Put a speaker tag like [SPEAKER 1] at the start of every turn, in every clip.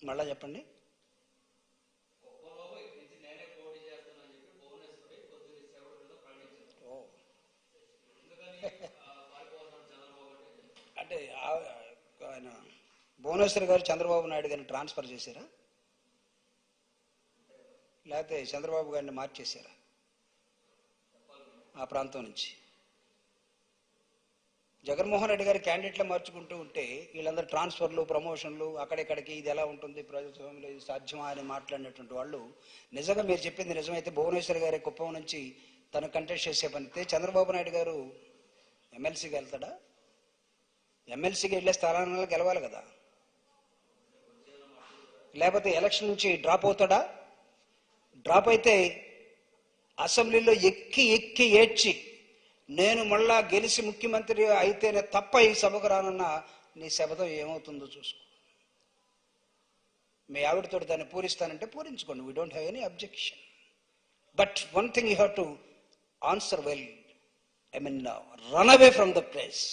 [SPEAKER 1] మళ్ళా చెప్పండి. అంటే ఆయన భువనేశ్వర్ గారు చంద్రబాబు నాయుడు గారిని ట్రాన్స్ఫర్ చేశారా, లేకపోతే చంద్రబాబు గారిని మార్చేశారా ఆ ప్రాంతం నుంచి? జగన్మోహన్ రెడ్డి గారి క్యాండిడేట్లు మార్చుకుంటూ ఉంటే వీళ్ళందరూ ట్రాన్స్ఫర్లు, ప్రమోషన్లు, అక్కడెక్కడికి, ఇది ఎలా ఉంటుంది ప్రజాస్వామ్యంలో, ఇది సాధ్యమా అని మాట్లాడినటువంటి వాళ్ళు, నిజంగా మీరు చెప్పింది నిజమైతే భువనేశ్వర్ గారి కుప్పం నుంచి తను కంటెస్ట్ చేసే పనితే చంద్రబాబు నాయుడు గారు ఎమ్మెల్సీకి వెళ్తాడా? ఎమ్మెల్సీకి వెళ్ళే స్థానాలను గెలవాలి కదా, లేకపోతే ఎలక్షన్ నుంచి డ్రాప్ అవుతాడా? డ్రాప్ అయితే అసెంబ్లీలో ఎక్కి ఎక్కి ఏడ్చి నేను మళ్ళా గెలిచి ముఖ్యమంత్రి అయితేనే తప్ప ఈ సభకు రానన్న నీ శబదం ఏమవుతుందో చూసుకో. మీ ఆవిడతో దాన్ని పూరిస్తానంటే పూరించుకోండి, we don't have any objection. But one thing you have to answer well, run away from the place.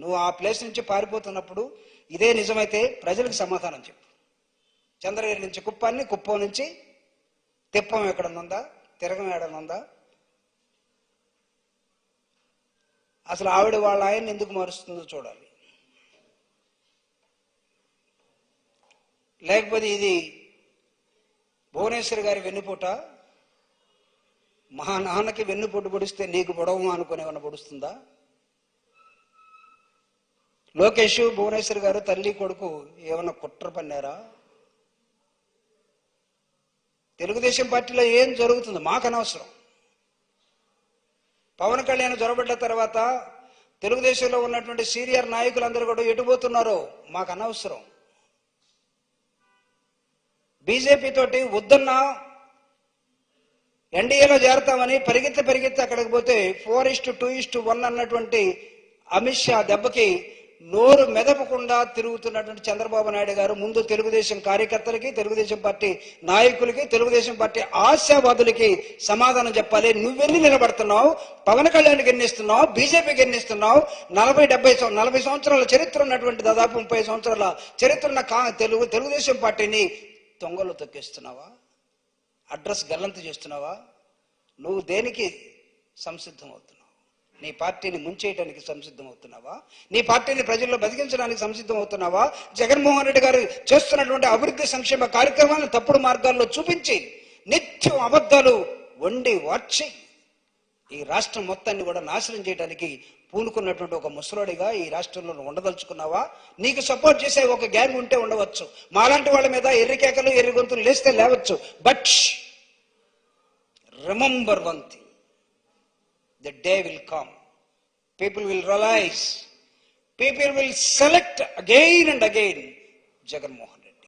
[SPEAKER 1] నువ్వు ఆ ప్లేస్ నుంచి పారిపోతున్నప్పుడు ఇదే నిజమైతే ప్రజలకు సమాధానం చెప్పు. చంద్రగిరి నుంచి కుప్పాన్ని, కుప్పం నుంచి తిప్పం ఎక్కడనుందా, తిరగం ఏడనుందా? అసలు ఆవిడ వాళ్ళ ఆయన్ని ఎందుకు మారుస్తుందో చూడాలి. లేకపోతే ఇది భువనేశ్వర్ గారి వెన్నుపూట, మా నాన్నకి వెన్నుపూట పొడిస్తే నీకు పొడవు అనుకుని ఏమన్నా పొడుస్తుందా? లోకేష్, భువనేశ్వర్ గారు తల్లి కొడుకు ఏమన్నా కుట్ర పన్నారా? తెలుగుదేశం పార్టీలో ఏం జరుగుతుందో మాకు అనవసరం. పవన్ కళ్యాణ్ జొరబడ్డ తర్వాత తెలుగుదేశంలో ఉన్నటువంటి సీనియర్ నాయకులందరూ కూడా ఎటుపోతున్నారో మాకు అనవసరం. బీజేపీ తోటి వద్దన్నా ఎన్డీఏలో చేరతామని పరిగెత్తి అక్కడికి పోతే 4:2:1 అన్నటువంటి అమిత్ షా దెబ్బకి నోరు మెదపకుండా తిరుగుతున్నటువంటి చంద్రబాబు నాయుడు గారు ముందు తెలుగుదేశం కార్యకర్తలకి, తెలుగుదేశం పార్టీ నాయకులకి, తెలుగుదేశం పార్టీ ఆశావాదులకి సమాధానం చెప్పాలి. నువ్వెన్ని నిలబడుతున్నావు? పవన్ కళ్యాణ్కి ఎన్నిస్తున్నావు? బీజేపీకి ఎన్నిస్తున్నావు? 40 సంవత్సరాల చరిత్ర ఉన్నటువంటి, దాదాపు 30 సంవత్సరాల చరిత్ర ఉన్న తెలుగుదేశం పార్టీని తొంగలు తొక్కిస్తున్నావా? అడ్రస్ గల్లంతు చేస్తున్నావా? నువ్వు దేనికి సంసిద్ధం అవుతున్నావు? నీ పార్టీని ముంచేయడానికి సంసిద్ధం అవుతున్నావా? నీ పార్టీని ప్రజల్లో బతికించడానికి సంసిద్ధం అవుతున్నావా? జగన్మోహన్ రెడ్డి గారు చేస్తున్నటువంటి అభివృద్ధి సంక్షేమ కార్యక్రమాలను తప్పుడు మార్గాల్లో చూపించి నిత్యం అబద్ధాలు వండి వార్చి ఈ రాష్ట్రం మొత్తాన్ని కూడా నాశనం చేయడానికి పూనుకున్నటువంటి ఒక ముసలోడిగా ఈ రాష్ట్రంలో ఉండదలుచుకున్నావా? నీకు సపోర్ట్ చేసే ఒక గ్యాంగ్ ఉంటే ఉండవచ్చు, మాలాంటి వాళ్ళ మీద ఎర్రికేకలు, ఎర్రి గొంతులు లేస్తే లేవచ్చు. But remember one thing, the day will come, people will realize, people will select again and again Jagan Mohan Reddy.